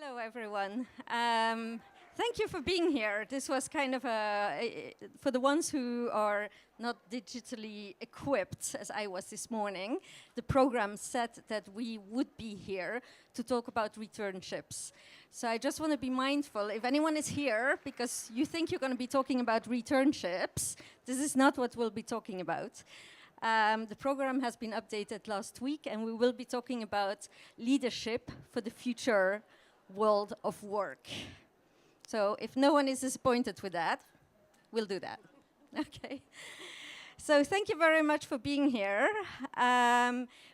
Hello, everyone. Thank you for being here. This was kind of for the ones who are not digitally equipped, as I was this morning, the program said that we would be here to talk about returnships. So I just want to be mindful, if anyone is here because you think you're going to be talking about returnships, this is not what we'll be talking about. The program has been updated last week, and we will be talking about leadership for the future world of work. So if no one is disappointed with that, we'll do that. Okay. So thank you very much for being here.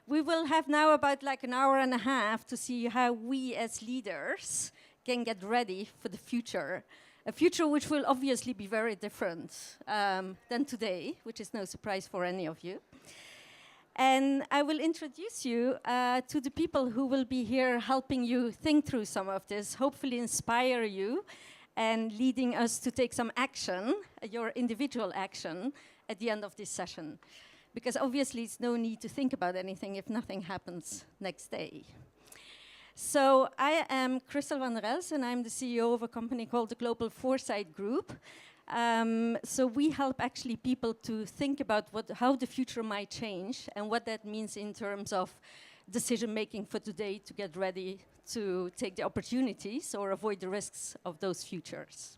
We will have now about like an hour and a half to see how we as leaders can get ready for the future. A future which will obviously be very different than today, which is no surprise for any of you. And I will introduce you to the people who will be here helping you think through some of this, hopefully inspire you and leading us to take some action, your individual action, at the end of this session. Because obviously it's no need to think about anything if nothing happens next day. So I am Christel van der Els, and I'm the CEO of a company called the Global Foresight Group. So we help actually people to think about how the future might change and what that means in terms of decision making for today to get ready to take the opportunities or avoid the risks of those futures.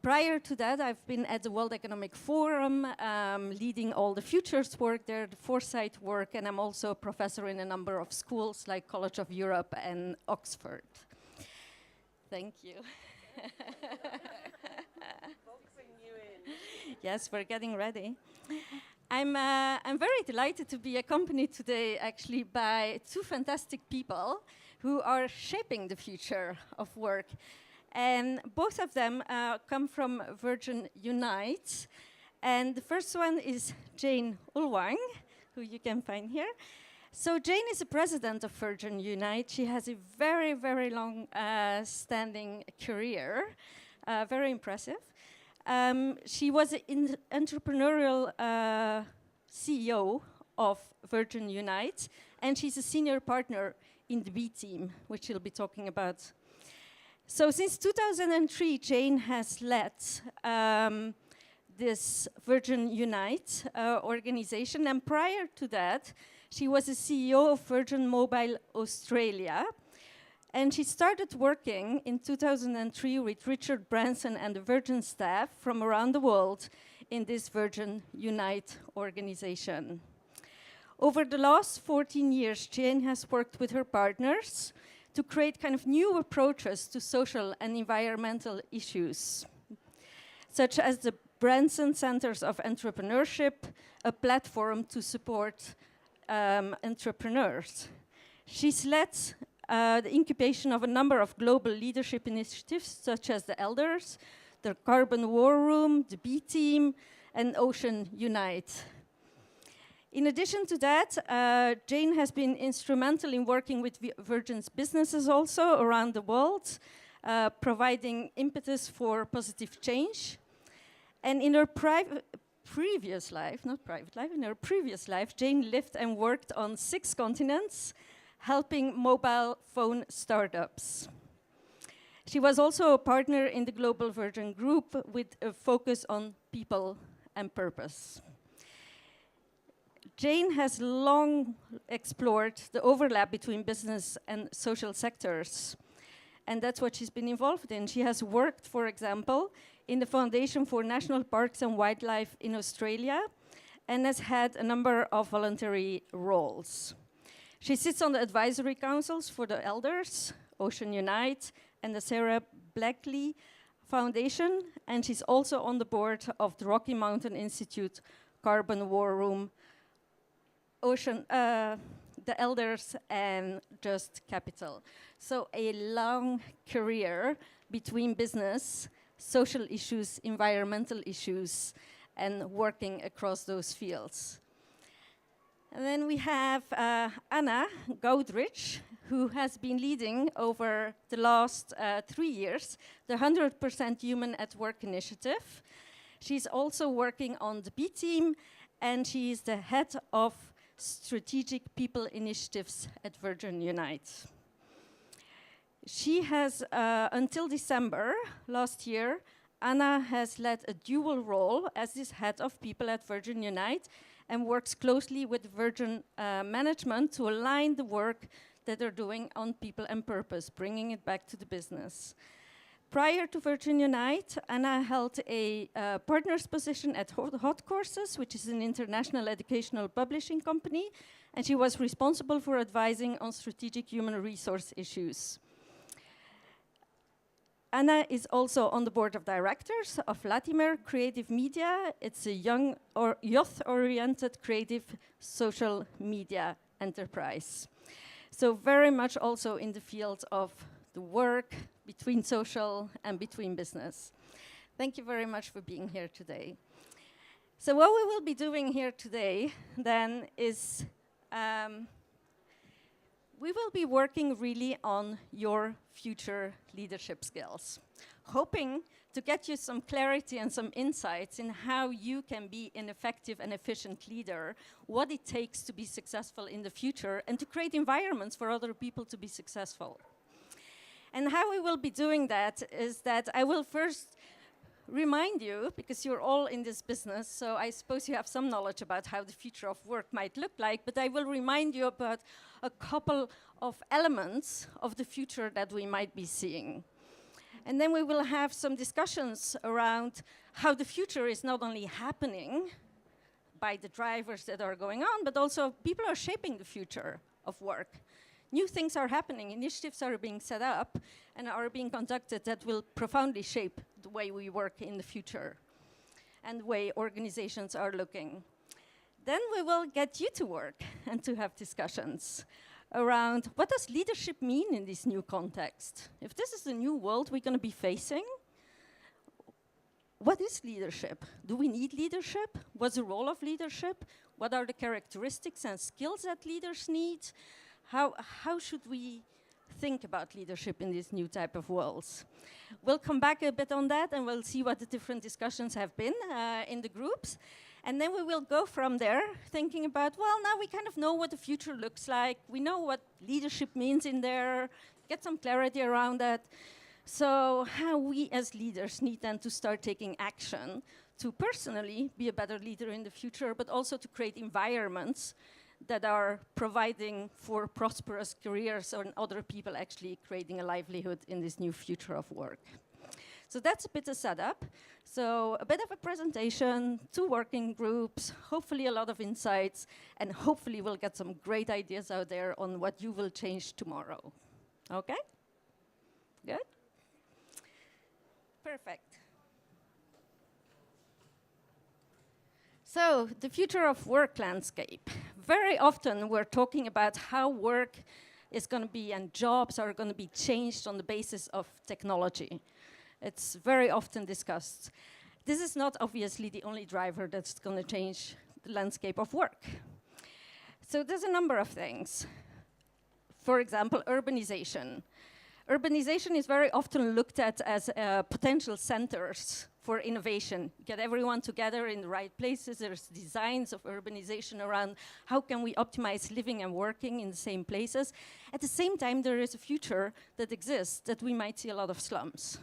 Prior to that, I've been at the World Economic Forum, leading all the futures work there, the foresight work, and I'm also a professor in a number of schools like College of Europe and Oxford. Thank you. Yes, we're getting ready. I'm very delighted to be accompanied today actually by two fantastic people who are shaping the future of work. And both of them come from Virgin Unite. And the first one is Jane Ulwang, who you can find here. So Jane is the president of Virgin Unite. She has a very, very long standing career, very impressive. She was an entrepreneurial CEO of Virgin Unite, and she's a senior partner in the B team, which she'll be talking about. So since 2003, Jane has led this Virgin Unite organization, and prior to that, she was the CEO of Virgin Mobile Australia. And she started working in 2003 with Richard Branson and the Virgin staff from around the world in this Virgin Unite organization. Over the last 14 years, Jane has worked with her partners to create kind of new approaches to social and environmental issues, such as the Branson Centers of Entrepreneurship, a platform to support entrepreneurs. She's led the incubation of a number of global leadership initiatives, such as the Elders, the Carbon War Room, the B Team, and Ocean Unite. In addition to that, Jane has been instrumental in working with Virgin's businesses also around the world, providing impetus for positive change. And in her previous life, in her previous life, Jane lived and worked on 6 continents, helping mobile phone startups. She was also a partner in the Global Virgin Group with a focus on people and purpose. Jane has long explored the overlap between business and social sectors, and that's what she's been involved in. She has worked, for example, in the Foundation for National Parks and Wildlife in Australia, and has had a number of voluntary roles. She sits on the advisory councils for the Elders, Ocean Unite, and the Sarah Blackley Foundation, and she's also on the board of the Rocky Mountain Institute, Carbon War Room, the Elders, and Just Capital. So a long career between business, social issues, environmental issues, and working across those fields. And then we have Anna Goudrich, who has been leading over the last 3 years the 100% Human at Work initiative. She's also working on the B team, and she is the head of strategic people initiatives at Virgin Unite. She has, until December last year, Anna has led a dual role as this head of people at Virgin Unite and works closely with Virgin management to align the work that they're doing on people and purpose, bringing it back to the business. Prior to Virgin Unite, Anna held a partner's position at Hot Courses, which is an international educational publishing company, and she was responsible for advising on strategic human resource issues. Anna is also on the board of directors of Latimer Creative Media. It's a young or youth-oriented creative social media enterprise. So very much also in the field of the work between social and between business. Thank you very much for being here today. So what we will be doing here today then is we will be working really on your future leadership skills, hoping to get you some clarity and some insights in how you can be an effective and efficient leader, what it takes to be successful in the future, and to create environments for other people to be successful. And how we will be doing that is that I will first remind you, because you're all in this business, so I suppose you have some knowledge about how the future of work might look like, but I will remind you about a couple of elements of the future that we might be seeing. And then we will have some discussions around how the future is not only happening by the drivers that are going on, but also people are shaping the future of work. New things are happening, initiatives are being set up and are being conducted that will profoundly shape the way we work in the future and the way organizations are looking. Then we will get you to work and to have discussions around what does leadership mean in this new context? If this is the new world we're going to be facing, what is leadership? Do we need leadership? What's the role of leadership? What are the characteristics and skills that leaders need? How should we think about leadership in these new type of worlds? We'll come back a bit on that and we'll see what the different discussions have been in the groups. And then we will go from there thinking about, well, now we kind of know what the future looks like. We know what leadership means in there, get some clarity around that. So how we as leaders need then to start taking action to personally be a better leader in the future, but also to create environments that are providing for prosperous careers and other people actually creating a livelihood in this new future of work. So that's a bit of setup. So a bit of a presentation, 2 working groups, hopefully a lot of insights, and hopefully we'll get some great ideas out there on what you will change tomorrow. Okay? Good? Perfect. So, the future of work landscape. Very often we're talking about how work is going to be and jobs are going to be changed on the basis of technology. It's very often discussed. This is not obviously the only driver that's going to change the landscape of work. So there's a number of things. For example, urbanization. Urbanization is very often looked at as potential centers for innovation. Get everyone together in the right places. There's designs of urbanization around how can we optimize living and working in the same places. At the same time, there is a future that exists that we might see a lot of slums.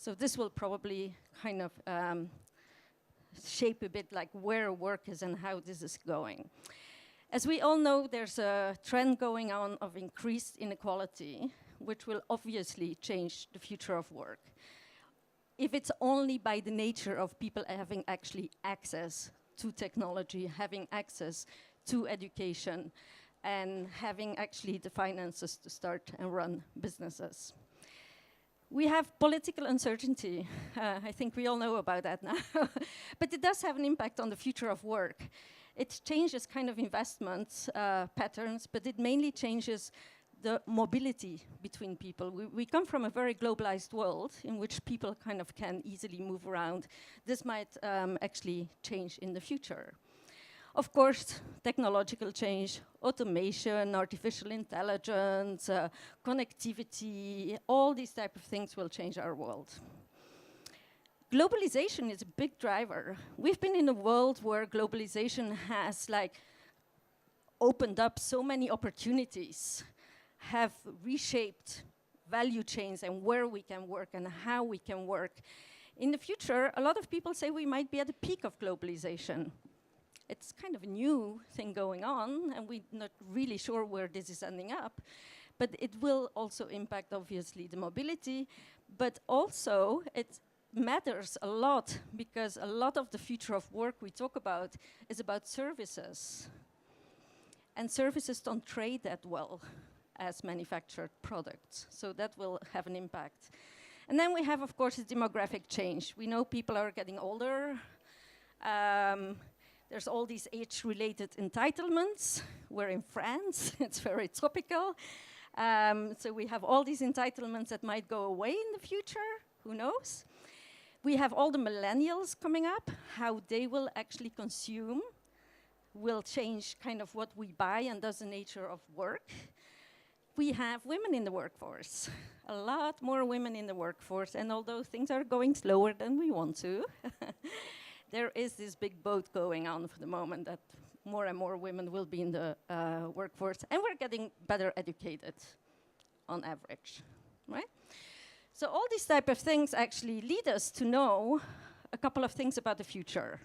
So this will probably kind of shape a bit like where work is and how this is going. As we all know, there's a trend going on of increased inequality, which will obviously change the future of work. If it's only by the nature of people having actually access to technology, having access to education, and having actually the finances to start and run businesses. We have political uncertainty. I think we all know about that now. But it does have an impact on the future of work. It changes kind of investment patterns, but it mainly changes the mobility between people. We come from a very globalized world in which people kind of can easily move around. This might actually change in the future. Of course, technological change, automation, artificial intelligence, connectivity, all these type of things will change our world. Globalization is a big driver. We've been in a world where globalization has opened up so many opportunities, have reshaped value chains and where we can work and how we can work. In the future, a lot of people say we might be at the peak of globalization. It's kind of a new thing going on, and we're not really sure where this is ending up. But it will also impact, obviously, the mobility. But also, it matters a lot, because a lot of the future of work we talk about is about services. And services don't trade that well as manufactured products. So that will have an impact. And then we have, of course, the demographic change. We know people are getting older. There's all these age-related entitlements. We're in France, it's very topical. So we have all these entitlements that might go away in the future, who knows? We have all the millennials coming up. How they will actually consume will change kind of what we buy and thus the nature of work. We have women in the workforce, a lot more women in the workforce, and although things are going slower than we want to, there is this big boat going on for the moment that more and more women will be in the workforce, and we're getting better educated on average, right? So all these type of things actually lead us to know a couple of things about the future.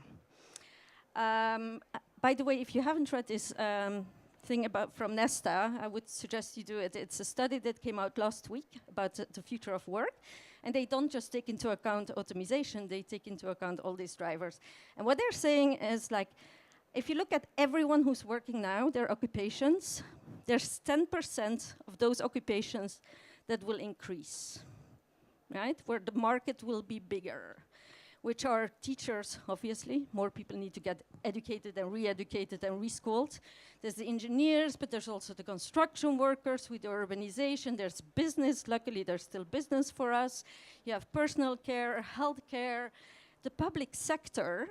By the way, if you haven't read this thing about from Nesta, I would suggest you do it. It's a study that came out last week about the future of work. And they don't just take into account automation, they take into account all these drivers. And what they're saying is, like, if you look at everyone who's working now, their occupations, there's 10% of those occupations that will increase, right? Where the market will be bigger, which are teachers, obviously. More people need to get educated and re-educated and reschooled. There's the engineers, but there's also the construction workers with the urbanization. There's business. Luckily, there's still business for us. You have personal care, healthcare. The public sector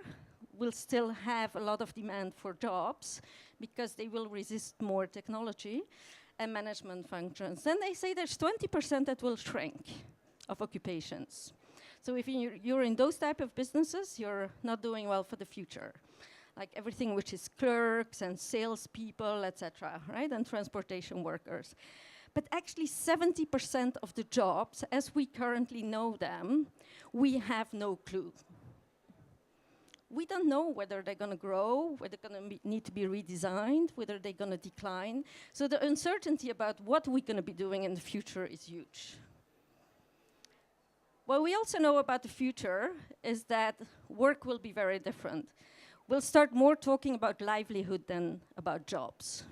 will still have a lot of demand for jobs because they will resist more technology and management functions. Then they say there's 20% that will shrink of occupations. So if you're in those type of businesses, you're not doing well for the future. Like everything which is clerks and salespeople, etc., right? And transportation workers. But actually 70% of the jobs, as we currently know them, we have no clue. We don't know whether they're going to grow, whether they're going to need to be redesigned, whether they're going to decline. So the uncertainty about what we're going to be doing in the future is huge. What we also know about the future is that work will be very different. We'll start more talking about livelihood than about jobs.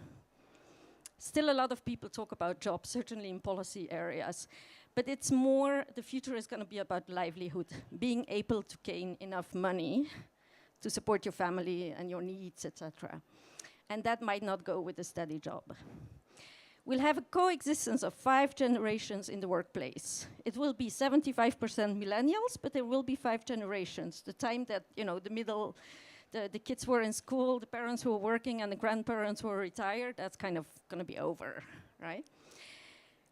Still a lot of people talk about jobs, certainly in policy areas. But it's more, the future is going to be about livelihood, being able to gain enough money to support your family and your needs, etc. And that might not go with a steady job. We'll have a coexistence of 5 generations in the workplace. It will be 75% millennials, but there will be 5 generations. The time that, you know, the kids were in school, the parents who were working, and the grandparents who were retired, that's kind of going to be over, right?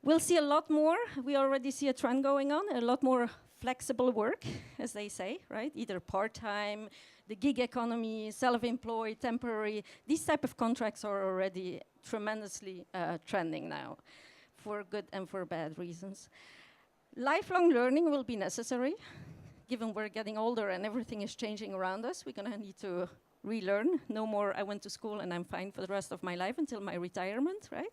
We'll see a lot more. We already see a trend going on, a lot more flexible work, as they say, right? Either part-time, the gig economy, self-employed, temporary. These type of contracts are already tremendously trending now, for good and for bad reasons. Lifelong learning will be necessary. Given we're getting older and everything is changing around us, we're going to need to relearn. No more, I went to school and I'm fine for the rest of my life until my retirement, right?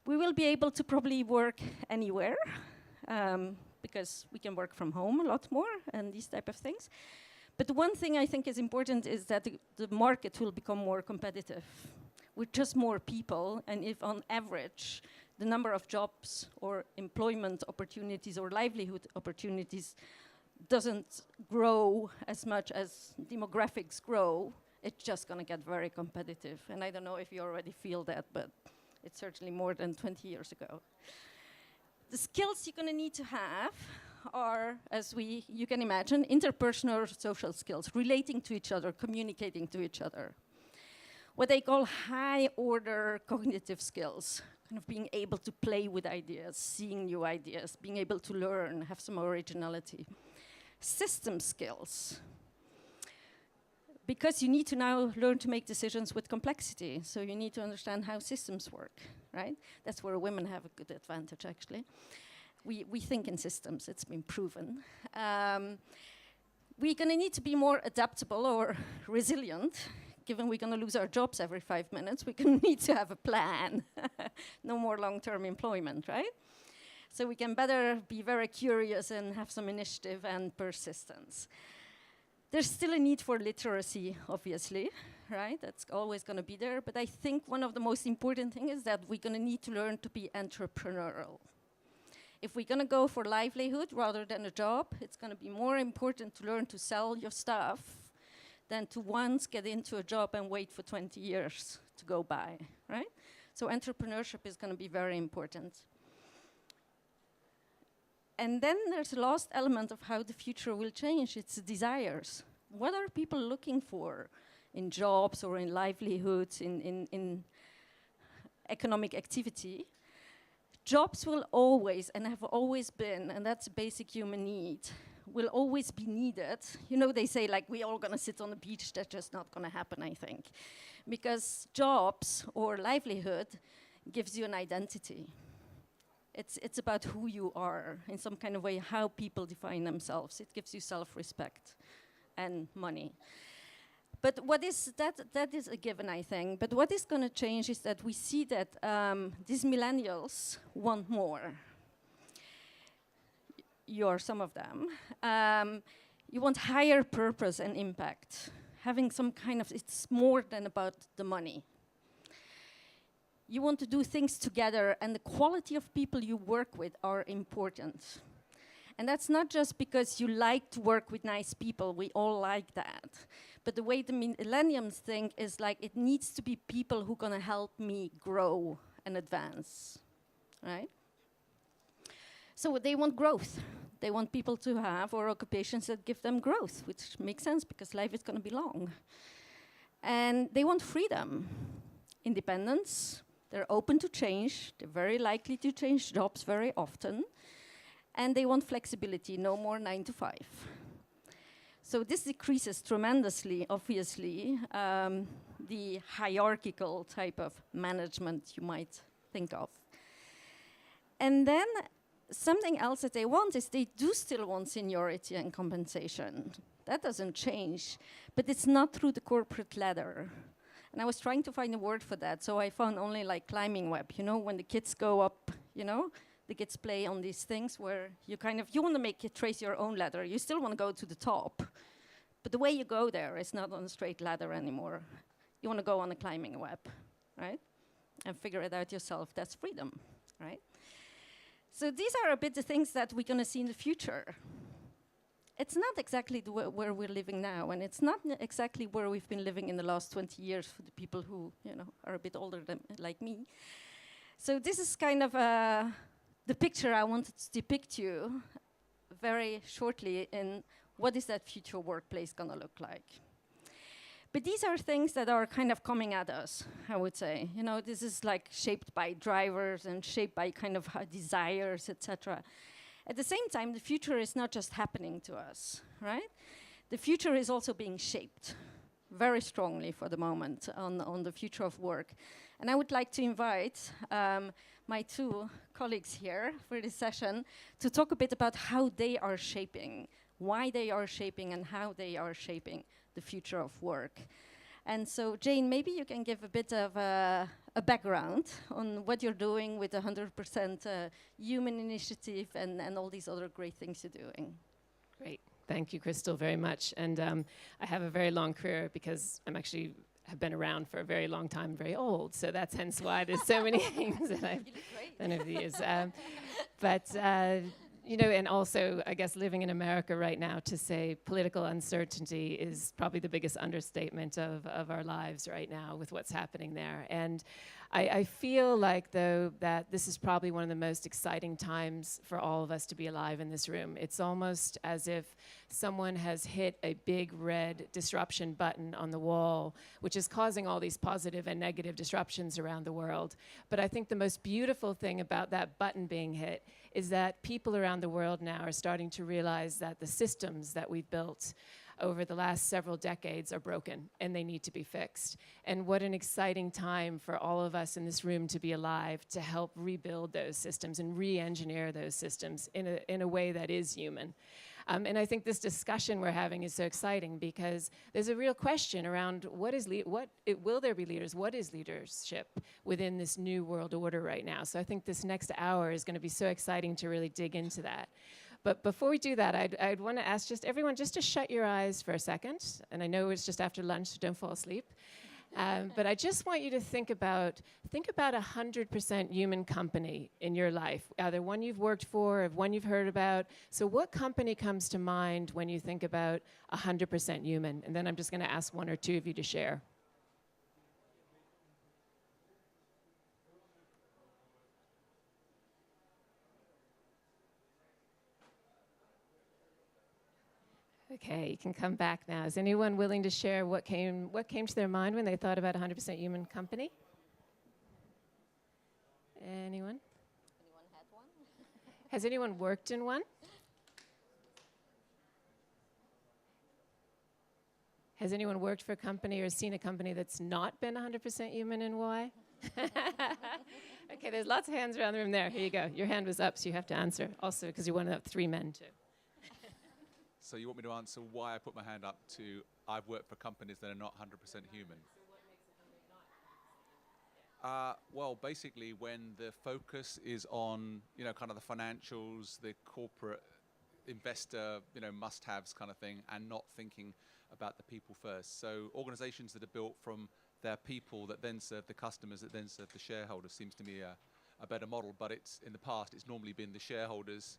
We will be able to probably work anywhere because we can work from home a lot more and these type of things. But the one thing I think is important is that the market will become more competitive with just more people, and if on average the number of jobs or employment opportunities or livelihood opportunities doesn't grow as much as demographics grow, it's just going to get very competitive. And I don't know if you already feel that, but it's certainly more than 20 years ago. The skills you're going to need to have are, as you can imagine, interpersonal social skills, relating to each other, communicating to each other. What they call high-order cognitive skills, kind of being able to play with ideas, seeing new ideas, being able to learn, have some originality. System skills, because you need to now learn to make decisions with complexity, so you need to understand how systems work, right? That's where women have a good advantage, actually. We think in systems, it's been proven. We're gonna need to be more adaptable or resilient. Given we're gonna lose our jobs every 5 minutes, we're gonna need to have a plan. No more long-term employment, right? So we can better be very curious and have some initiative and persistence. There's still a need for literacy, obviously, right? That's always gonna be there, but I think one of the most important things is that we're gonna need to learn to be entrepreneurial. If we're gonna go for livelihood rather than a job, it's gonna be more important to learn to sell your stuff than to once get into a job and wait for 20 years to go by, right? So entrepreneurship is gonna be very important. And then there's the last element of how the future will change, it's the desires. What are people looking for in jobs or in livelihoods, in economic activity? Jobs will always, and have always been, and that's a basic human need, will always be needed. You know, they say like, we're all gonna sit on the beach, that's just not gonna happen, I think. Because jobs or livelihood gives you an identity. It's about who you are, in some kind of way, how people define themselves. It gives you self-respect and money. But what is, that is a given, I think. But what is gonna change is that we see that these millennials want more. You're some of them. You want higher purpose and impact. Having some kind of, it's more than about the money. You want to do things together, and the quality of people you work with are important. And that's not just because you like to work with nice people, we all like that. But the way the millennials think is like, it needs to be people who are gonna help me grow and advance, right? So they want growth. They want people to have or occupations that give them growth, which makes sense because life is gonna be long. And they want freedom, independence. They're open to change. They're very likely to change jobs very often. And they want flexibility, no more 9 to 5. So this decreases tremendously, obviously, the hierarchical type of management you might think of. And then something else that they want is they do still want seniority and compensation. That doesn't change, but it's not through the corporate ladder. And I was trying to find a word for that, so I found only like climbing web. You know, when the kids go up, you know, the kids play on these things where you kind of, you want to make it trace your own ladder. You still want to go to the top, but the way you go there is not on a straight ladder anymore. You want to go on a climbing web, right? And figure it out yourself. That's freedom, right? So these are a bit the things that we're going to see in the future. It's not exactly where we're living now, and it's not exactly where we've been living in the last 20 years for the people who, you know, are a bit older than like me. So this is kind of the picture I wanted to depict you very shortly in what is that future workplace gonna look like. But these are things that are kind of coming at us, I would say. You know, this is like shaped by drivers and shaped by kind of desires, etc. At the same time, the future is not just happening to us, right? The future is also being shaped very strongly for the moment on the future of work. And I would like to invite my two colleagues here for this session to talk a bit about how they are shaping, why they are shaping, and how they are shaping the future of work. And so, Jane, maybe you can give a bit of a background on what you're doing with 100% human initiative and all these other great things you're doing. Great. Thank you, Crystal, very much. And I have a very long career because I'm actually have been around for a very long time, very old. So that's hence why there's so many things that I've done over the years. You know, and also, I guess, living in America right now, to say political uncertainty is probably the biggest understatement of our lives right now with what's happening there. And I feel like, though, that this is probably one of the most exciting times for all of us to be alive in this room. It's almost as if someone has hit a big red disruption button on the wall, which is causing all these positive and negative disruptions around the world. But I think the most beautiful thing about that button being hit is that people around the world now are starting to realize that the systems that we've built over the last several decades are broken and they need to be fixed. And what an exciting time for all of us in this room to be alive, to help rebuild those systems and re-engineer those systems in a way that is human. And I think this discussion we're having is so exciting because there's a real question around will there be leaders? What is leadership within this new world order right now? So I think this next hour is going to be so exciting to really dig into that. But before we do that, I'd want to ask just everyone just to shut your eyes for a second. And I know it's just after lunch, so don't fall asleep. But I just want you to think about a 100% human company in your life, either one you've worked for or one you've heard about. So what company comes to mind when you think about 100% human? And then I'm just going to ask one or two of you to share. Okay, you can come back now. Is anyone willing to share what came to their mind when they thought about 100% human company? Anyone? Anyone had one? Has anyone worked in one? Has anyone worked for a company or seen a company that's not been 100% human, and why? Okay, there's lots of hands around the room there. Here you go. Your hand was up, so you have to answer. Also, because you're one of the 3 men, too. So you want me to answer why I put my hand up to I've worked for companies that are not 100% human? So what makes a company not? Well, basically when the focus is on, kind of the financials, the corporate investor, must-haves kind of thing, and not thinking about the people first. So organizations that are built from their people that then serve the customers, that then serve the shareholders seems to me a better model. But in the past, it's normally been the shareholders,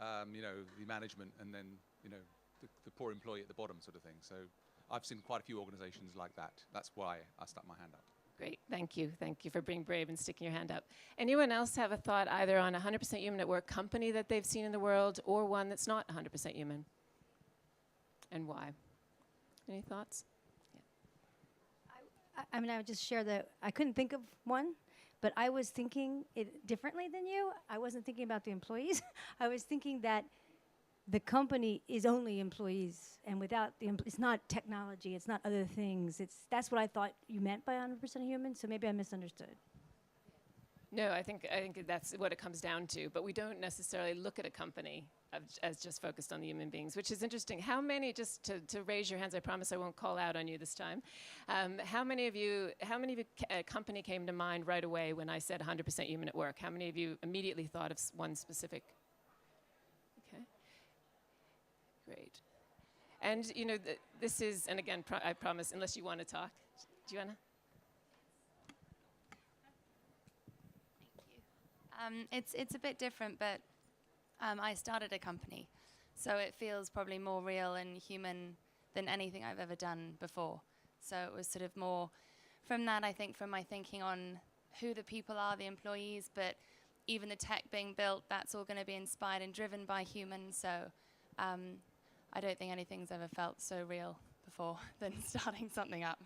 the management, and then, the poor employee at the bottom sort of thing. So I've seen quite a few organizations like that. That's why I stuck my hand up. Great, thank you. Thank you for being brave and sticking your hand up. Anyone else have a thought either on a 100% human at work company that they've seen in the world or one that's not 100% human? And why? Any thoughts? Yeah. I would just share that I couldn't think of one, but I was thinking it differently than you. I wasn't thinking about the employees. I was thinking that the company is only employees, and without it's not technology, it's not other things. That's what I thought you meant by 100% human, so maybe I misunderstood. No, I think that's what it comes down to, but we don't necessarily look at a company as just focused on the human beings, which is interesting. How many, just to raise your hands, I promise I won't call out on you this time. How many of you company came to mind right away when I said 100% human at work? How many of you immediately thought of one specific? Okay, great. And this is, and again, I promise, unless you want to talk. Do you want to? It's a bit different, but I started a company, so it feels probably more real and human than anything I've ever done before. So it was sort of more from that, I think, from my thinking on who the people are, the employees, but even the tech being built, that's all going to be inspired and driven by humans. So I don't think anything's ever felt so real before than starting something up.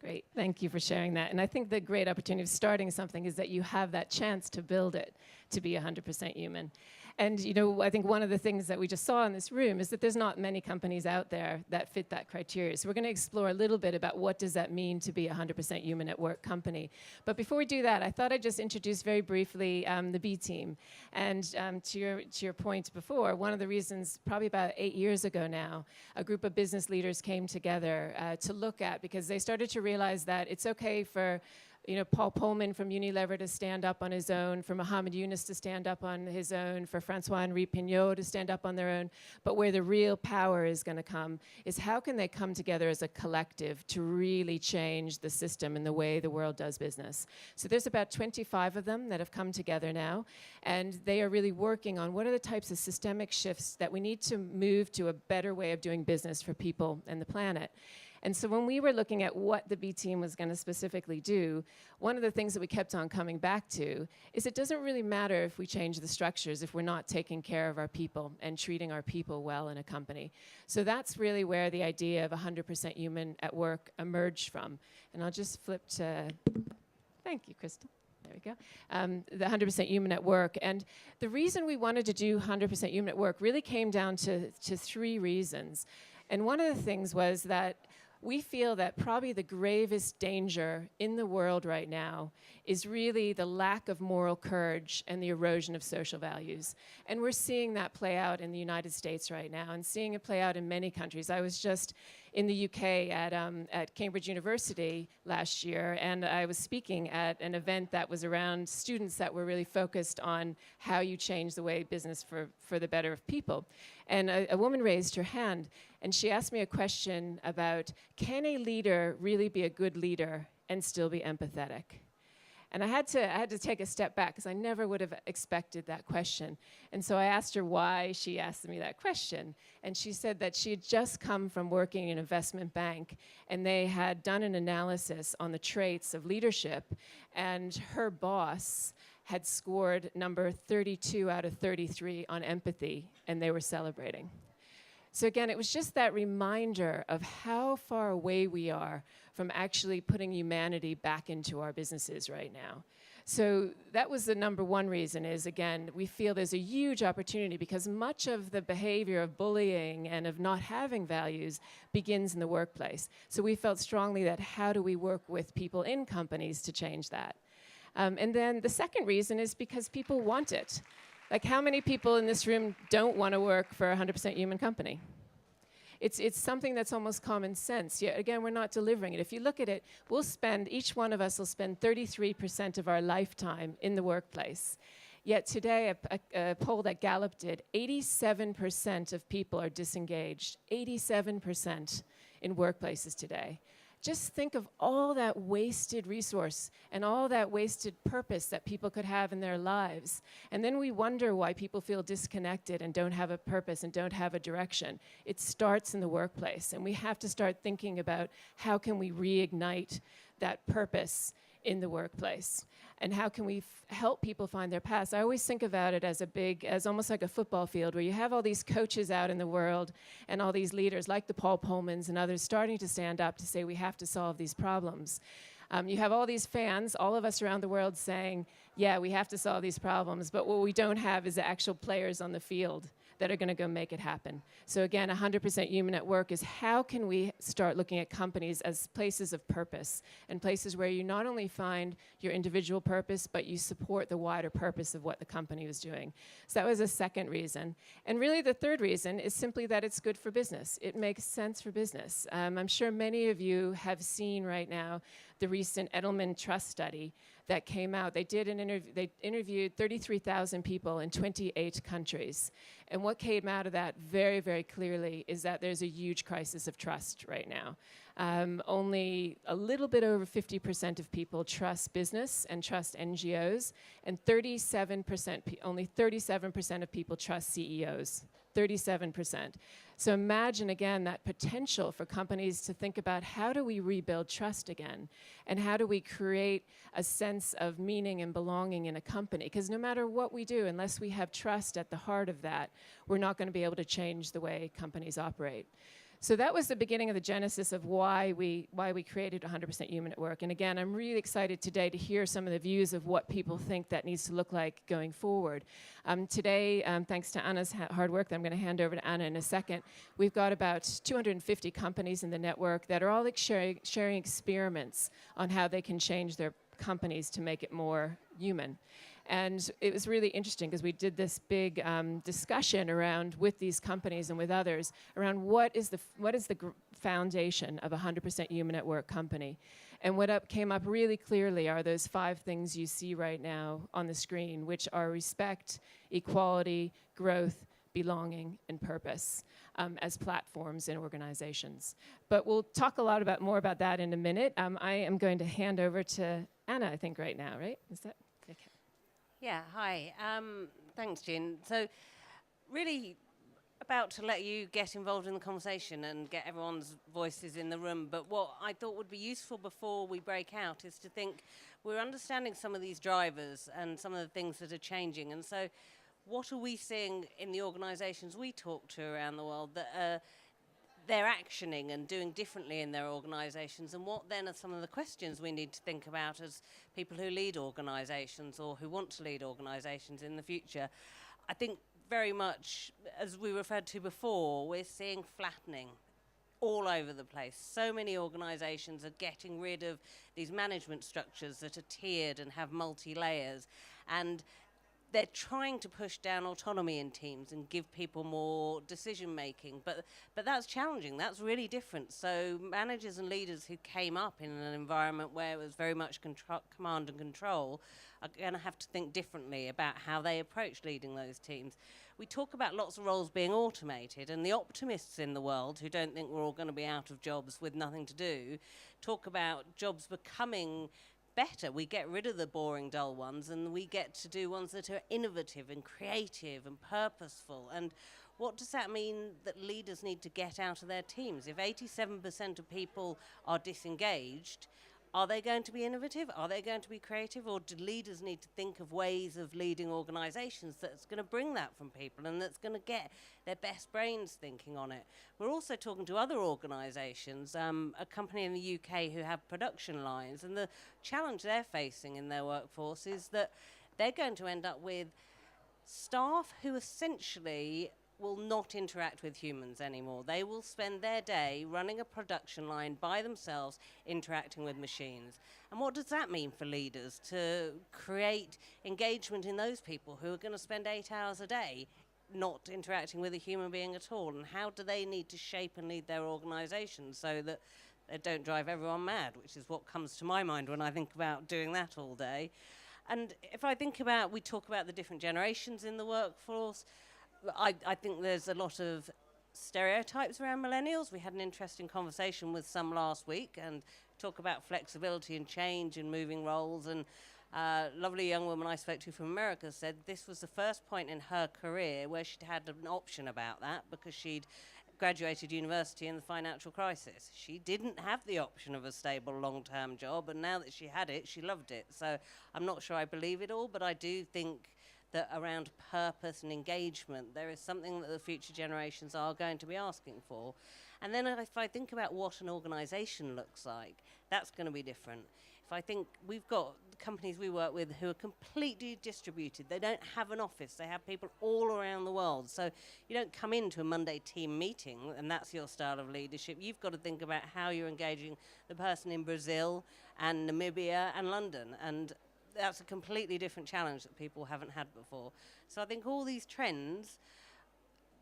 Great, thank you for sharing that. And I think the great opportunity of starting something is that you have that chance to build it to be 100% human. And I think one of the things that we just saw in this room is that there's not many companies out there that fit that criteria. So we're going to explore a little bit about what does that mean to be a 100% human at work company. But before we do that, I thought I'd just introduce very briefly the B team. And to your point before, one of the reasons, probably about 8 years ago now, a group of business leaders came together to look at, because they started to realize that it's okay for Paul Pullman from Unilever to stand up on his own, for Mohammed Yunus to stand up on his own, for Francois-Henri Pignot to stand up on their own. But where the real power is going to come is how can they come together as a collective to really change the system and the way the world does business. So there's about 25 of them that have come together now, and they are really working on what are the types of systemic shifts that we need to move to a better way of doing business for people and the planet. And so when we were looking at what the B team was going to specifically do, one of the things that we kept on coming back to is it doesn't really matter if we change the structures if we're not taking care of our people and treating our people well in a company. So that's really where the idea of 100% human at work emerged from. And I'll just flip to, thank you, Crystal. There we go. The 100% human at work. And the reason we wanted to do 100% human at work really came down to 3 reasons. And one of the things was that we feel that probably the gravest danger in the world right now is really the lack of moral courage and the erosion of social values. And we're seeing that play out in the United States right now and seeing it play out in many countries. I was just in the UK at Cambridge University last year, and I was speaking at an event that was around students that were really focused on how you change the way business for the better of people. And a woman raised her hand, and she asked me a question about, can a leader really be a good leader and still be empathetic? And I had to take a step back because I never would have expected that question. And so I asked her why she asked me that question. And she said that she had just come from working in an investment bank, and they had done an analysis on the traits of leadership, and her boss had scored number 32 out of 33 on empathy, and they were celebrating. So again, it was just that reminder of how far away we are from actually putting humanity back into our businesses right now. So that was the number one reason is, again, we feel there's a huge opportunity because much of the behavior of bullying and of not having values begins in the workplace. So we felt strongly that how do we work with people in companies to change that? And then the second reason is because people want it. Like, how many people in this room don't want to work for a 100% human company? It's something that's almost common sense. Yet again, we're not delivering it. If you look at it, each one of us will spend 33% of our lifetime in the workplace. Yet today, a poll that Gallup did, 87% of people are disengaged. 87% in workplaces today. Just think of all that wasted resource and all that wasted purpose that people could have in their lives. And then we wonder why people feel disconnected and don't have a purpose and don't have a direction. It starts in the workplace, and we have to start thinking about how can we reignite that purpose in the workplace, and how can we help people find their paths. I always think about it as almost like a football field where you have all these coaches out in the world and all these leaders like the Paul Pullmans and others starting to stand up to say we have to solve these problems. You have all these fans, all of us around the world saying, yeah, we have to solve these problems, but what we don't have is the actual players on the field that are going to go make it happen. So again, 100% human at work is how can we start looking at companies as places of purpose and places where you not only find your individual purpose, but you support the wider purpose of what the company was doing. So that was a second reason. And really the third reason is simply that it's good for business. It makes sense for business. I'm sure many of you have seen right now the recent Edelman Trust study that came out. They interviewed 33,000 people in 28 countries. And what came out of that very, very clearly is that there's a huge crisis of trust right now. Only a little bit over 50% of people trust business and trust NGOs, and only 37% of people trust CEOs. 37%. So imagine again that potential for companies to think about how do we rebuild trust again, and how do we create a sense of meaning and belonging in a company? Because no matter what we do, unless we have trust at the heart of that, we're not going to be able to change the way companies operate. So that was the beginning of the genesis of why we created 100% Human at Work. And again, I'm really excited today to hear some of the views of what people think that needs to look like going forward. Today, thanks to Anna's hard work that I'm going to hand over to Anna in a second, we've got about 250 companies in the network that are all sharing experiments on how they can change their companies to make it more human. And it was really interesting because we did this big discussion around with these companies and with others around what is the foundation of a 100% Human at Work company. And what came up really clearly are those 5 things you see right now on the screen, which are respect, equality, growth, belonging, and purpose as platforms in organizations. But we'll talk a lot more about that in a minute. I am going to hand over to Anna, I think, right now, right? Is that okay? Yeah, hi. Thanks, Jin. So really about to let you get involved in the conversation and get everyone's voices in the room. But what I thought would be useful before we break out is to think we're understanding some of these drivers and some of the things that are changing. And so what are we seeing in the organisations we talk to around the world that they're actioning and doing differently in their organisations, and what then are some of the questions we need to think about as people who lead organisations or who want to lead organisations in the future? I think very much, as we referred to before, we're seeing flattening all over the place. So many organizations are getting rid of these management structures that are tiered and have multi-layers, and they're trying to push down autonomy in teams and give people more decision making, but that's challenging. That's really different. So managers and leaders who came up in an environment where it was very much command and control are going to have to think differently about how they approach leading those teams. We talk about lots of roles being automated, and the optimists in the world who don't think we're all going to be out of jobs with nothing to do talk about jobs becoming better. We get rid of the boring, dull ones, and we get to do ones that are innovative and creative and purposeful. And what does that mean that leaders need to get out of their teams? If 87% of people are disengaged, are they going to be innovative? Are they going to be creative? Or do leaders need to think of ways of leading organizations that's going to bring that from people and that's going to get their best brains thinking on it? We're also talking to other organizations, a company in the UK who have production lines, and the challenge they're facing in their workforce is that they're going to end up with staff who essentially will not interact with humans anymore. They will spend their day running a production line by themselves, interacting with machines. And what does that mean for leaders to create engagement in those people who are going to spend 8 hours a day not interacting with a human being at all? And how do they need to shape and lead their organization so that they don't drive everyone mad, which is what comes to my mind when I think about doing that all day. And if I think about, we talk about the different generations in the workforce, I think there's a lot of stereotypes around millennials. We had an interesting conversation with some last week and talk about flexibility and change and moving roles. And a lovely young woman I spoke to from America said this was the first point in her career where she'd had an option about that because she'd graduated university in the financial crisis. She didn't have the option of a stable long-term job, and now that she had it, she loved it. So I'm not sure I believe it all, but I do think that around purpose and engagement, there is something that the future generations are going to be asking for. And then if I think about what an organization looks like, that's going to be different. If I think we've got companies we work with who are completely distributed, they don't have an office, they have people all around the world. So you don't come into a Monday team meeting and that's your style of leadership. You've got to think about how you're engaging the person in Brazil and Namibia and London. And that's a completely different challenge that people haven't had before. So I think all these trends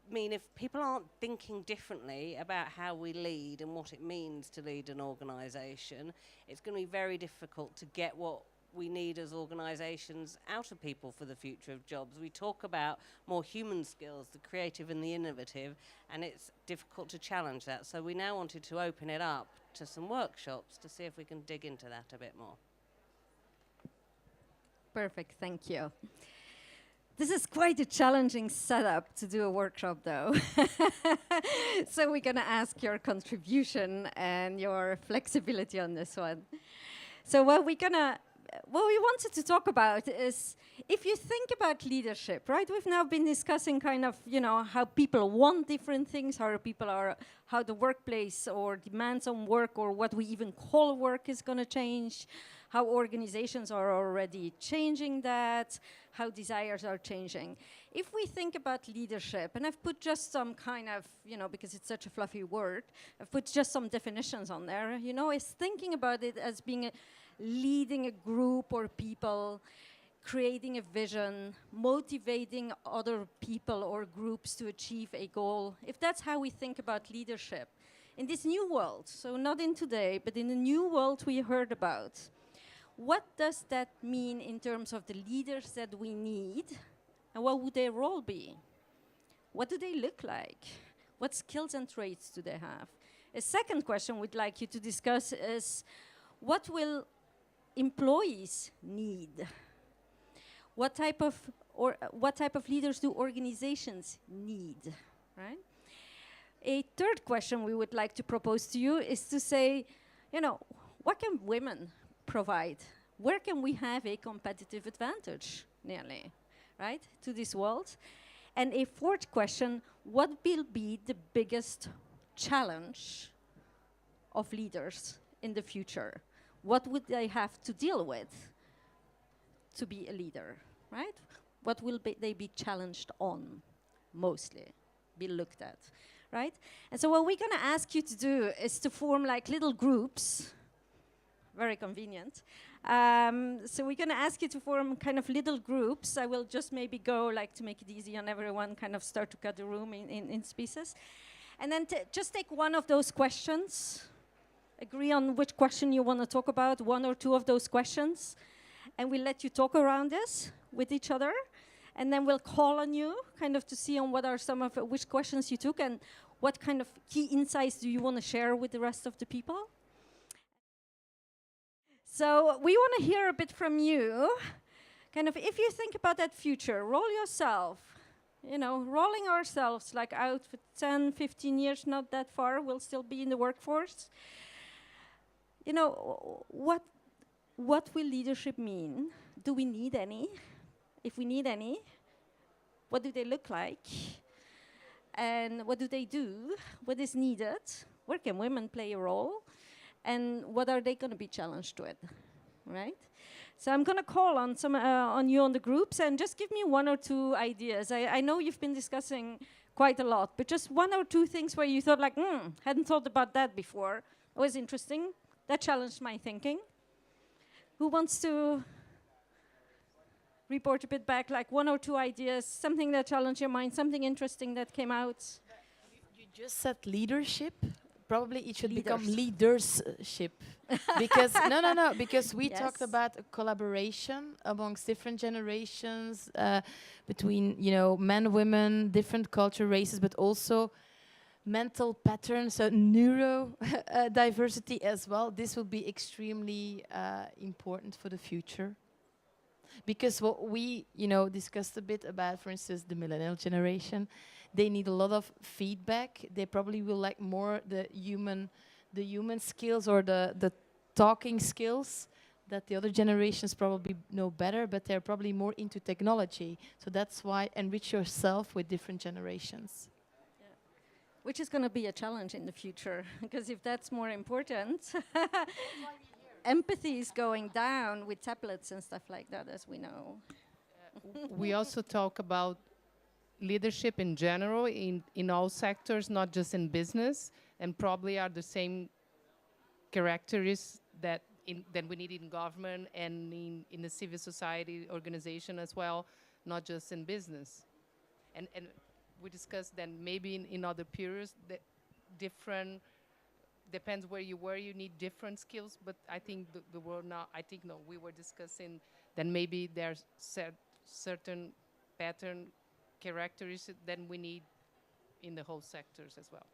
mean if people aren't thinking differently about how we lead and what it means to lead an organization, it's going to be very difficult to get what we need as organizations out of people for the future of jobs. We talk about more human skills, the creative and the innovative, and it's difficult to challenge that. So we now wanted to open it up to some workshops to see if we can dig into that a bit more. Perfect, thank you. This is quite a challenging setup to do a workshop, though. So we're going to ask your contribution and your flexibility on this one. So what we wanted to talk about is, if you think about leadership, right? We've now been discussing kind of, how people want different things, how the workplace or demands on work or what we even call work is going to change, how organizations are already changing that, how desires are changing. If we think about leadership, and I've put just some kind of, because it's such a fluffy word, I've put just some definitions on there, is thinking about it as being leading a group or people, creating a vision, motivating other people or groups to achieve a goal. If that's how we think about leadership in this new world, so not in today, but in the new world we heard about, what does that mean in terms of the leaders that we need, and what would their role be? What do they look like? What skills and traits do they have? A second question we'd like you to discuss is, what will employees need? What type of leaders do organizations need, right? A third question we would like to propose to you is to say, what can women provide? Where can we have a competitive advantage, nearly, right, to this world? And a fourth question, what will be the biggest challenge of leaders in the future? What would they have to deal with to be a leader, right? What will they be challenged on, mostly, be looked at, right? And so what we're going to ask you to do is to form like little groups, very convenient. So we're going to ask you to form kind of little groups. I will just maybe go, like, to make it easy on everyone, kind of start to cut the room in pieces. And then just take one of those questions, agree on which question you want to talk about, one or two of those questions, and we'll let you talk around this with each other. And then we'll call on you, kind of to see on what are some of which questions you took and what kind of key insights do you want to share with the rest of the people. So we want to hear a bit from you. Kind of, if you think about that future, roll yourself, you know, rolling ourselves like out for 10, 15 years, not that far, we'll still be in the workforce. You know, what will leadership mean? Do we need any? If we need any, what do they look like? And what do they do? What is needed? Where can women play a role? And what are they going to be challenged with, right? So I'm going to call on on you on the groups and just give me one or two ideas. I know you've been discussing quite a lot, but just one or two things where you thought like, hadn't thought about that before. It was interesting. That challenged my thinking. Who wants to report a bit back, like one or two ideas, something that challenged your mind, something interesting that came out? You just said leadership. Probably it should become Leaders. leadership. Because no, because we Yes. talked about a collaboration amongst different generations, between, you know, men, women, different culture, races, but also mental patterns, so neuro diversity as well. This will be extremely important for the future. Because what we, you know, discussed a bit about, for instance, the millennial generation, they need a lot of feedback. They probably will like more the human skills or the talking skills that the other generations probably know better, but they're probably more into technology. So that's why enrich yourself with different generations. Which is going to be a challenge in the future, because if that's more important, empathy is going down with tablets and stuff like that, as we know. We also talk about leadership in general in all sectors, not just in business, and probably are the same characteristics that we need in government and in the civil society organization as well, not just in business. And we discussed then maybe in other periods that different depends where you need different skills, but I think the world now, we were discussing that maybe there's certain pattern characteristics that we need in the whole sectors as well.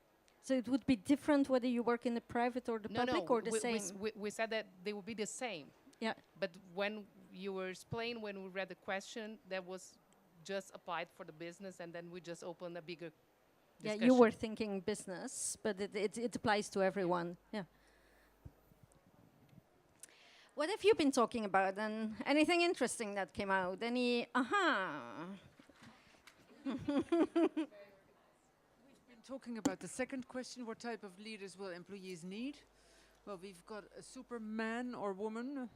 So it would be different whether you work in the private or the public, or the same? We said that they would be the same. Yeah. But when you were explaining, when we read the question, that was just applied for the business, and then we just opened a bigger discussion. Yeah, you were thinking business, but it applies to everyone. Yeah. What have you been talking about, and anything interesting that came out? Any We've been talking about the second question, what type of leaders will employees need? Well, we've got a superman or woman,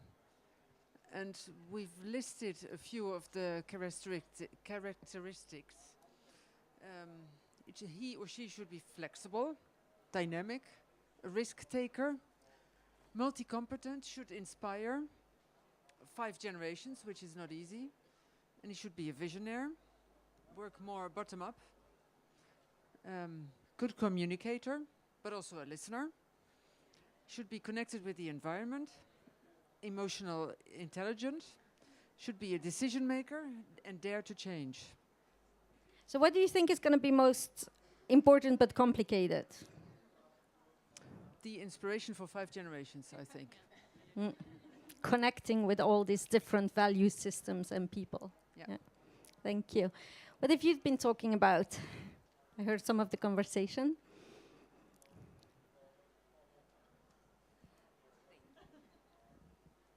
and we've listed a few of the characteristics. He or she should be flexible, dynamic, a risk taker, multi-competent, should inspire 5 generations, which is not easy, and he should be a visionary, work more bottom up, good communicator, but also a listener, should be connected with the environment, emotional intelligent, should be a decision maker and dare to change. So what do you think is going to be most important but complicated? The inspiration for 5 generations, I think. Connecting with all these different value systems and people. Yeah. Thank you. What have you been talking about? I heard some of the conversation.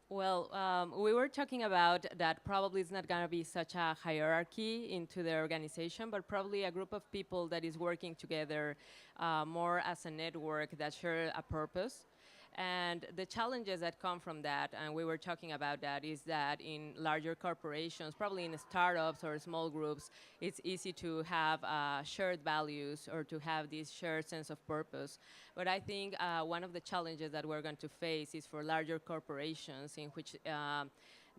Well, we were talking about that probably it's not going to be such a hierarchy into the organization, but probably a group of people that is working together more as a network that share a purpose. And the challenges that come from that, and we were talking about that, is that in larger corporations, probably in startups or small groups, it's easy to have shared values or to have this shared sense of purpose. But I think one of the challenges that we're going to face is for larger corporations in which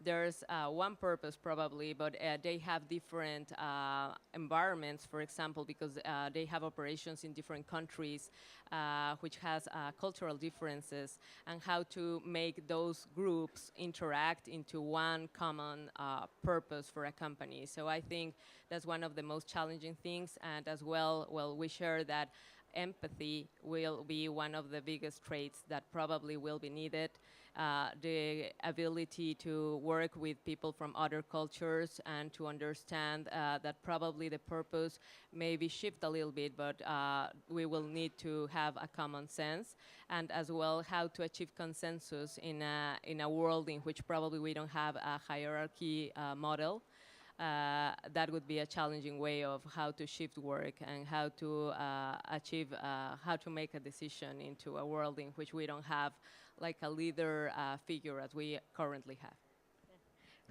there's one purpose probably, but they have different environments, for example, because they have operations in different countries, which has cultural differences, and how to make those groups interact into one common purpose for a company. So I think that's one of the most challenging things, and as well, we share that empathy will be one of the biggest traits that probably will be needed. The ability to work with people from other cultures and to understand that probably the purpose maybe shift a little bit, but we will need to have a common sense, and as well how to achieve consensus in a world in which probably we don't have a hierarchy model. That would be a challenging way of how to shift work and how to achieve, how to make a decision into a world in which we don't have like a leader figure as we currently have.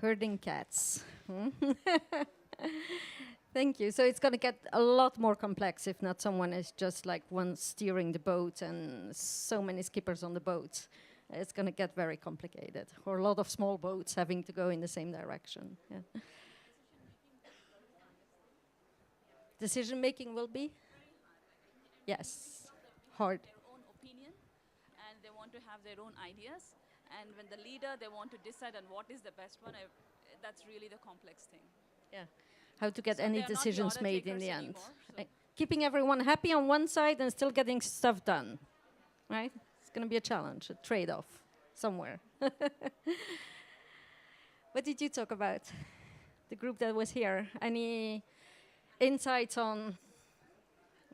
Herding cats. Thank you. So it's going to get a lot more complex if not someone is just like one steering the boat and so many skippers on the boat. It's going to get very complicated, or a lot of small boats having to go in the same direction. Yeah. Decision making will be? Yes, hard. Their own opinion, and they want to have their own ideas. And when the leader, they want to decide on what is the best one. That's really the complex thing. Yeah, how to get So any they are not the decisions order made in the takers end. anymore, so Like, keeping everyone happy on one side and still getting stuff done, right? It's going to be a challenge, a trade-off somewhere. What did you talk about? The group that was here. Any insights on,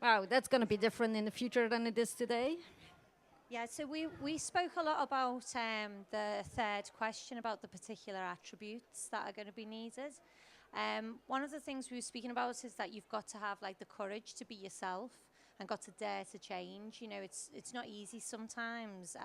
wow, that's going to be different in the future than it is today? Yeah, so we spoke a lot about the third question about the particular attributes that are going to be needed. One of the things we were speaking about is that you've got to have like the courage to be yourself and got to dare to change. You know, it's not easy sometimes.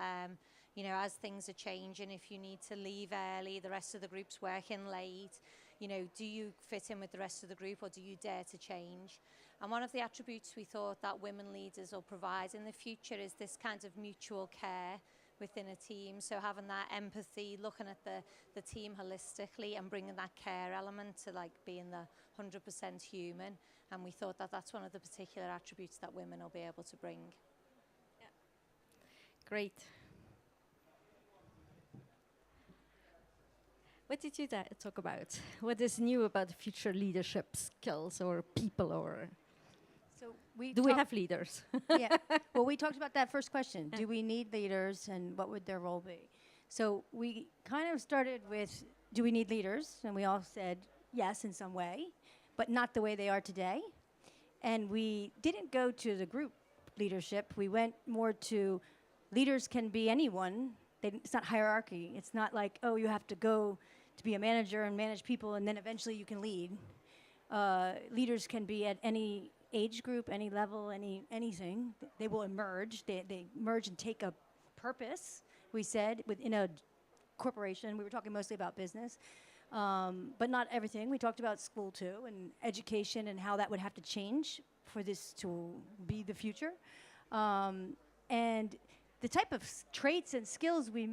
You know, as things are changing, if you need to leave early, the rest of the group's working late. You know, do you fit in with the rest of the group, or do you dare to change? And one of the attributes we thought that women leaders will provide in the future is this kind of mutual care within a team. So having that empathy, looking at the team holistically and bringing that care element to like being the 100% human. And we thought that that's one of the particular attributes that women will be able to bring. Yeah. Great. What did you talk about? What is new about future leadership skills or people, or So do we have leaders? Yeah. Well, we talked about that first question. Do we need leaders, and what would their role be? So we kind of started with, do we need leaders? And we all said yes in some way, but not the way they are today. And we didn't go to the group leadership. We went more to leaders can be anyone. It's not hierarchy. It's not like, oh, you have to go to be a manager and manage people, and then eventually you can lead. Leaders can be at any age group, any level, anything. They will emerge. They emerge and take a purpose, we said, within a corporation. We were talking mostly about business, but not everything. We talked about school too, and education, and how that would have to change for this to be the future. And the type of traits and skills we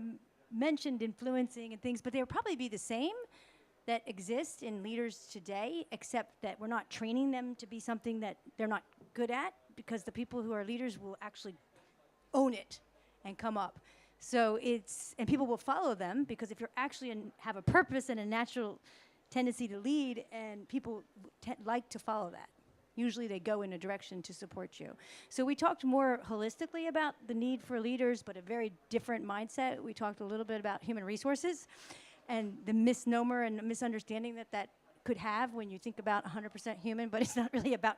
mentioned, influencing and things, but they would probably be the same that exist in leaders today, except that we're not training them to be something that they're not good at, because the people who are leaders will actually own it and come up. So and people will follow them, because if you're actually have a purpose and a natural tendency to lead, and people like to follow that. Usually they go in a direction to support you. So we talked more holistically about the need for leaders, but a very different mindset. We talked a little bit about human resources and the misnomer and misunderstanding that could have when you think about 100% human, but it's not really about,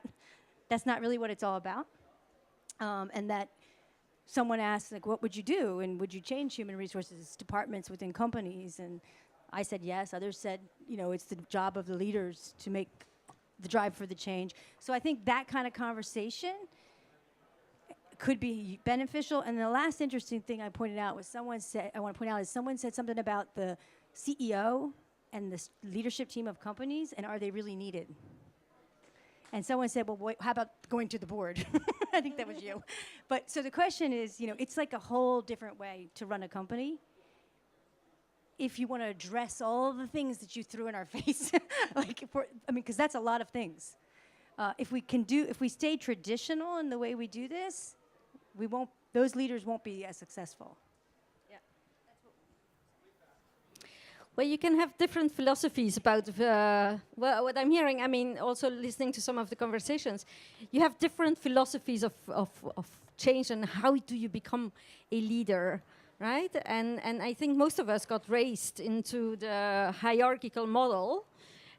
that's not really what it's all about. And that someone asked, like, what would you do? And would you change human resources departments within companies? And I said yes. Others said, you know, it's the job of the leaders to make the drive for the change. So I think that kind of conversation could be beneficial. And the last interesting thing I pointed out was someone said something about the CEO and the leadership team of companies, and are they really needed? And someone said, well, how about going to the board? I think that was you. But so the question is, it's like a whole different way to run a company. If you want to address all the things that you threw in our face, because that's a lot of things. If we stay traditional in the way we do this, those leaders won't be as successful. Well, you can have different philosophies about what I'm hearing. I mean, also listening to some of the conversations, you have different philosophies of change and how do you become a leader, right? And I think most of us got raised into the hierarchical model.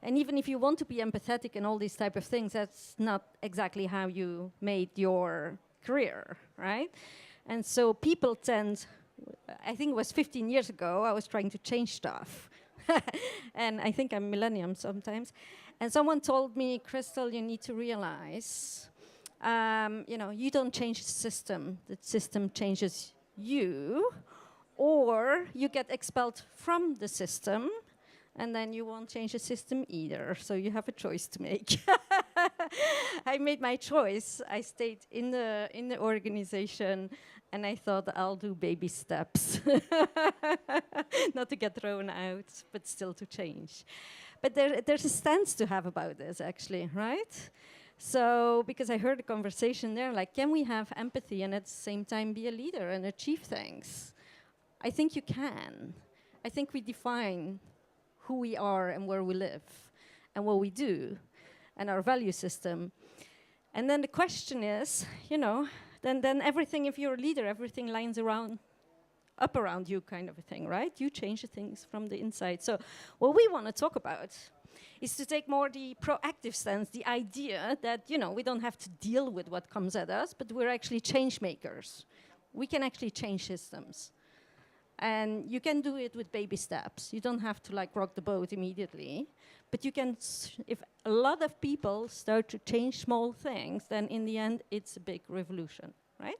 And even if you want to be empathetic and all these type of things, that's not exactly how you made your career, right? And so people tend, I think it was 15 years ago, I was trying to change stuff. And I think I'm millennium sometimes. And someone told me, Crystal, you need to realize, you don't change the system changes you, or you get expelled from the system, and then you won't change the system either. So you have a choice to make. I made my choice. I stayed in the organization, and I thought I'll do baby steps, not to get thrown out, but still to change. But there's a stance to have about this, actually, right? So, because I heard a conversation there, like, can we have empathy and at the same time be a leader and achieve things? I think you can. I think we define who we are and where we live and what we do and our value system. And then the question is, then everything, if you're a leader, everything lines up around you kind of a thing, right? You change the things from the inside. So what we want to talk about is to take more the proactive stance, the idea that, we don't have to deal with what comes at us, but we're actually change makers. We can actually change systems. And you can do it with baby steps. You don't have to rock the boat immediately. But you can, if a lot of people start to change small things, then in the end, it's a big revolution, right?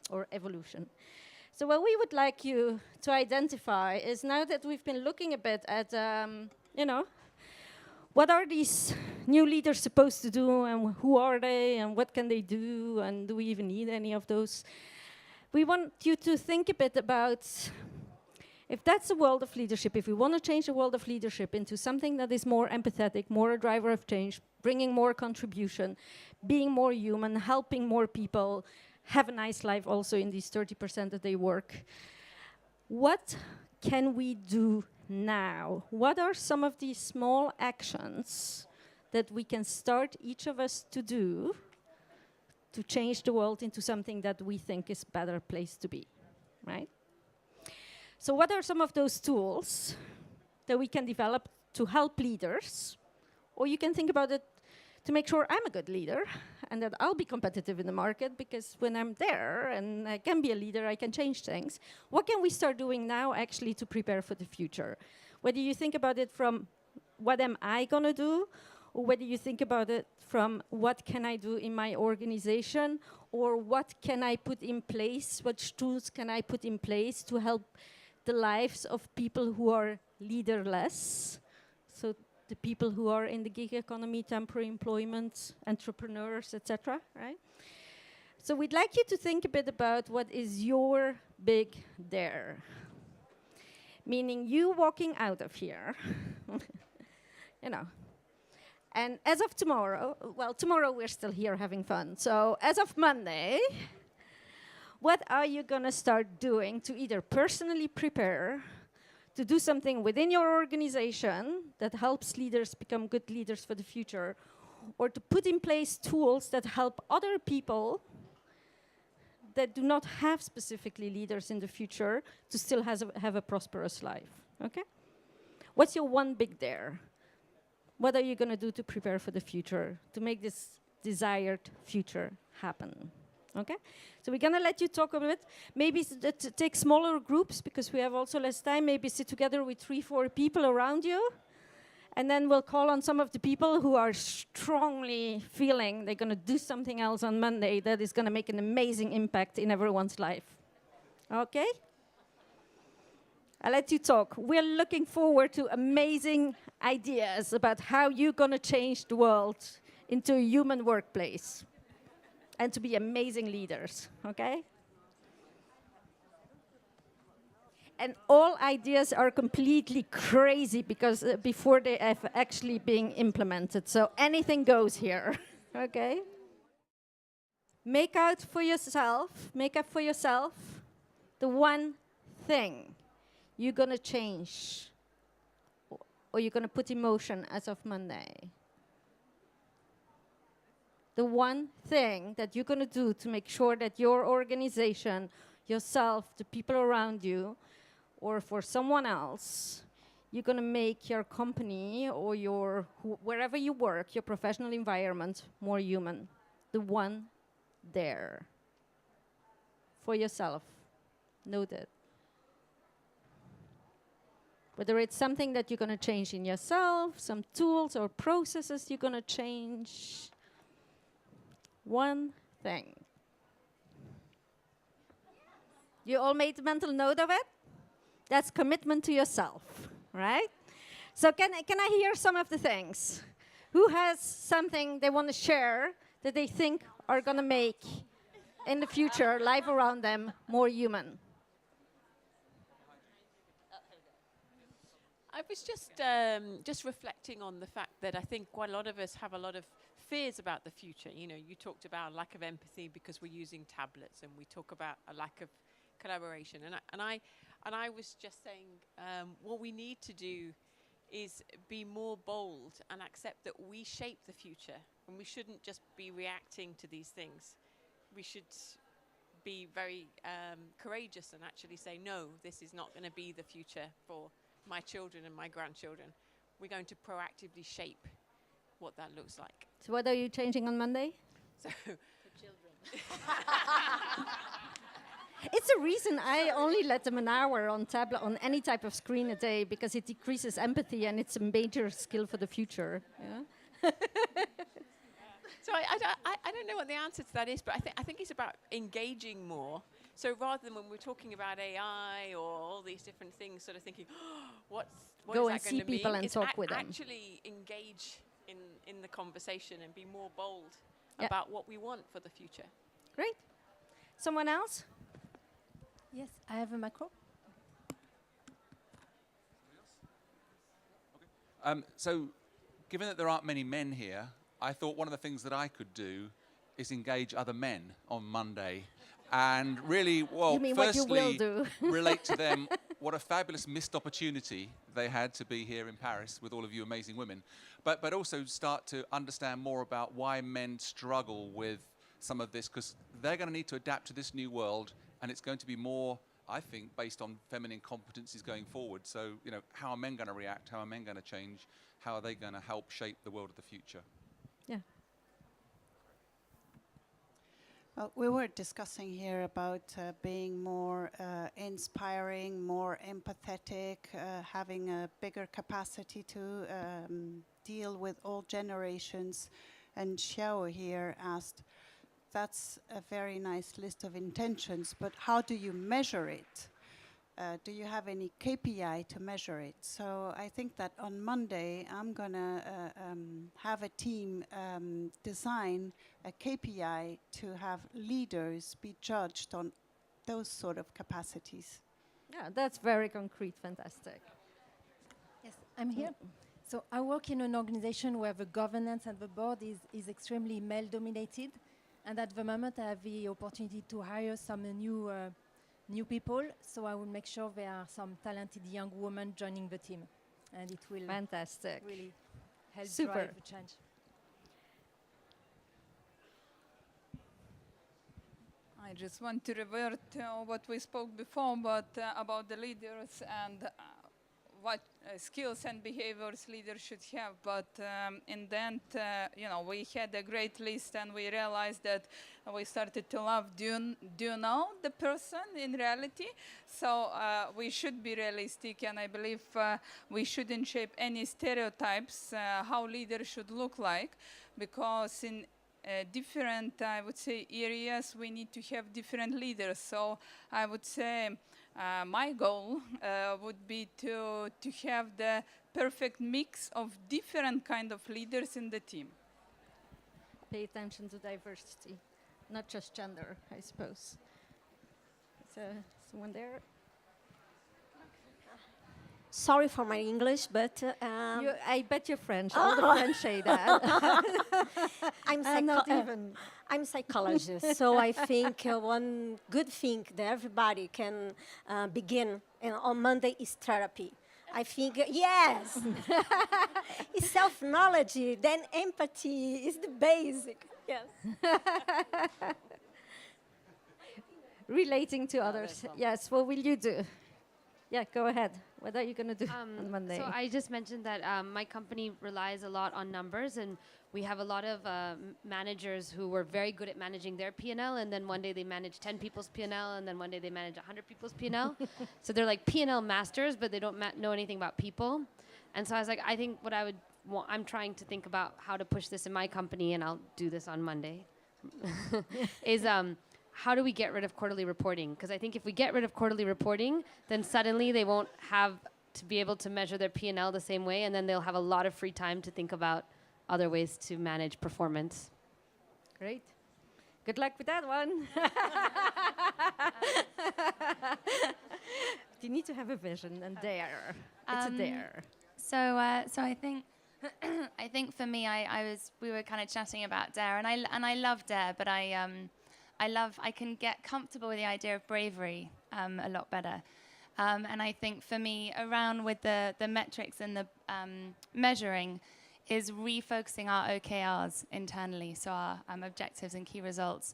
Or evolution. So what we would like you to identify is, now that we've been looking a bit at, what are these new leaders supposed to do, and who are they, and what can they do, and do we even need any of those? We want you to think a bit about, if that's the world of leadership, if we want to change the world of leadership into something that is more empathetic, more a driver of change, bringing more contribution, being more human, helping more people, have a nice life also in these 30% that they work, what can we do now? What are some of these small actions that we can start, each of us, to do to change the world into something that we think is a better place to be, right? So what are some of those tools that we can develop to help leaders? Or you can think about it to make sure I'm a good leader and that I'll be competitive in the market, because when I'm there and I can be a leader, I can change things. What can we start doing now actually to prepare for the future? Whether you think about it from what am I going to do, or whether you think about it from what can I do in my organization, or what can I put in place, what tools can I put in place to help the lives of people who are leaderless, so the people who are in the gig economy, temporary employment, entrepreneurs, etc., right? So we'd like you to think a bit about what is your big dare. Meaning you walking out of here, And as of tomorrow, well, tomorrow we're still here having fun. So as of Monday, what are you going to start doing to either personally prepare to do something within your organization that helps leaders become good leaders for the future, or to put in place tools that help other people that do not have specifically leaders in the future to still have a prosperous life, okay? What's your one big dare? What are you going to do to prepare for the future, to make this desired future happen? Okay? So we're going to let you talk a bit. Maybe take smaller groups, because we have also less time. Maybe sit together with 3-4 people around you And then we'll call on some of the people who are strongly feeling they're going to do something else on Monday that is going to make an amazing impact in everyone's life. Okay? I'll let you talk. We're looking forward to amazing ideas about how you're going to change the world into a human workplace and to be amazing leaders. Okay? And all ideas are completely crazy because before they have actually been implemented. So anything goes here, okay? Make up for yourself the one thing you're gonna change or you're gonna put in motion as of Monday. The one thing that you're gonna do to make sure that your organization, yourself, the people around you, or for someone else, you're going to make your company or wherever you work, your professional environment, more human. The one there. For yourself. Note it. Whether it's something that you're going to change in yourself, some tools or processes you're going to change. One thing. You all made a mental note of it? That's commitment to yourself, right? So can I hear some of the things? Who has something they want to share that they think are going to make, in the future, life around them more human? I was just reflecting on the fact that I think quite a lot of us have a lot of fears about the future. You know, you talked about lack of empathy because we're using tablets, and we talk about a lack of collaboration. And I was just saying, what we need to do is be more bold and accept that we shape the future, and we shouldn't just be reacting to these things. We should be very courageous and actually say, no, this is not going to be the future for my children and my grandchildren. We're going to proactively shape what that looks like. So what are you changing on Monday? So For children. It's a reason I only let them an hour on tablet, on any type of screen a day, because it decreases empathy and it's a major skill for the future. Yeah? So I don't know what the answer to that is, but I think it's about engaging more. So rather than when we're talking about AI or all these different things, sort of thinking, what is that going to mean? Go and see people and talk with them. Actually engage in the conversation and be more bold about what we want for the future. Great. Someone else? Yes, I have a macro. So, given that there aren't many men here, I thought one of the things that I could do is engage other men on Monday and really, well, you mean firstly, what you will do. relate to them what a fabulous missed opportunity they had to be here in Paris with all of you amazing women, but also start to understand more about why men struggle with some of this, because they're going to need to adapt to this new world, and it's going to be more, I think, based on feminine competencies going forward. So, you know, how are men going to react? How are men going to change? How are they going to help shape the world of the future? Yeah. Well, we were discussing here about being more inspiring, more empathetic, having a bigger capacity to deal with all generations. And Xiao here asked, that's a very nice list of intentions, but how do you measure it? Do you have any KPI to measure it? So I think that on Monday, I'm going to have a team design a KPI to have leaders be judged on those sort of capacities. Yeah, that's very concrete, fantastic. Yes, I'm here. So I work in an organization where the governance and the board is extremely male-dominated. And at the moment, I have the opportunity to hire some new people, so I will make sure there are some talented young women joining the team, and it will fantastic really help Super. Drive the change. I just want to revert to what we spoke before, but about the leaders, and what skills and behaviors leaders should have, but in the end, we had a great list, and we realized that we started to love, do you know the person in reality? So we should be realistic, and I believe we shouldn't shape any stereotypes how leaders should look like, because in different, I would say, areas, we need to have different leaders. So I would say my goal would be to have the perfect mix of different kind of leaders in the team. Pay attention to diversity, not just gender, I suppose. So, someone there? Sorry for my English, but I bet you're French. All the French say that. I'm psychologist, so I think one good thing that everybody can begin on Monday is therapy. I think, yes, it's self-knowledge, then empathy is the basic, yes. Relating to others. Yes, what will you do? Yeah, go ahead. What are you going to do on Monday? So I just mentioned that my company relies a lot on numbers, and we have a lot of managers who were very good at managing their P&L, and then one day they manage 10 people's P&L, and then one day they manage 100 people's P&L. So they're like P&L masters, but they don't know anything about people. And so I was like, I think what I would I'm trying to think about how to push this in my company, and I'll do this on Monday, is how do we get rid of quarterly reporting? Because I think if we get rid of quarterly reporting, then suddenly they won't have to be able to measure their P&L the same way, and then they'll have a lot of free time to think about other ways to manage performance. Great. Good luck with that one. You need to have a vision and dare. It's a dare. So I think I think for me, we were kind of chatting about dare, and I love dare, but I can get comfortable with the idea of bravery a lot better. And I think for me, around with the metrics and the measuring is refocusing our OKRs internally, so our objectives and key results,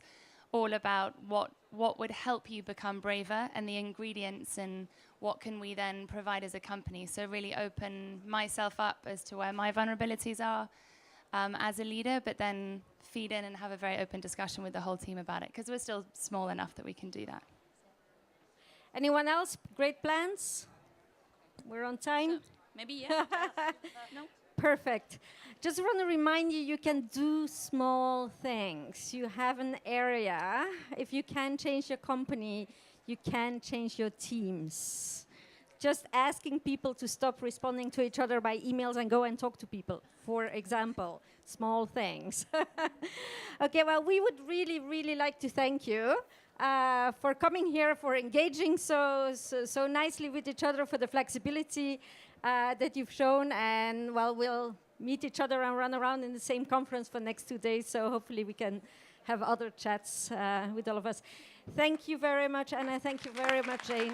all about what would help you become braver and the ingredients and what can we then provide as a company. So really open myself up as to where my vulnerabilities are as a leader, but then feed in and have a very open discussion with the whole team about it, because we're still small enough that we can do that. Anyone else? Great plans? We're on time? Maybe, yeah. No? Perfect. Just want to remind you, you can do small things. You have an area. If you can change your company, you can change your teams. Just asking people to stop responding to each other by emails and go and talk to people, for example. Small things. Okay, well, we would really, really like to thank you for coming here, for engaging so nicely with each other, for the flexibility that you've shown. And, well, we'll meet each other and run around in the same conference for the next 2 days, so hopefully we can have other chats with all of us. Thank you very much, Anna. Thank you very much, Jane.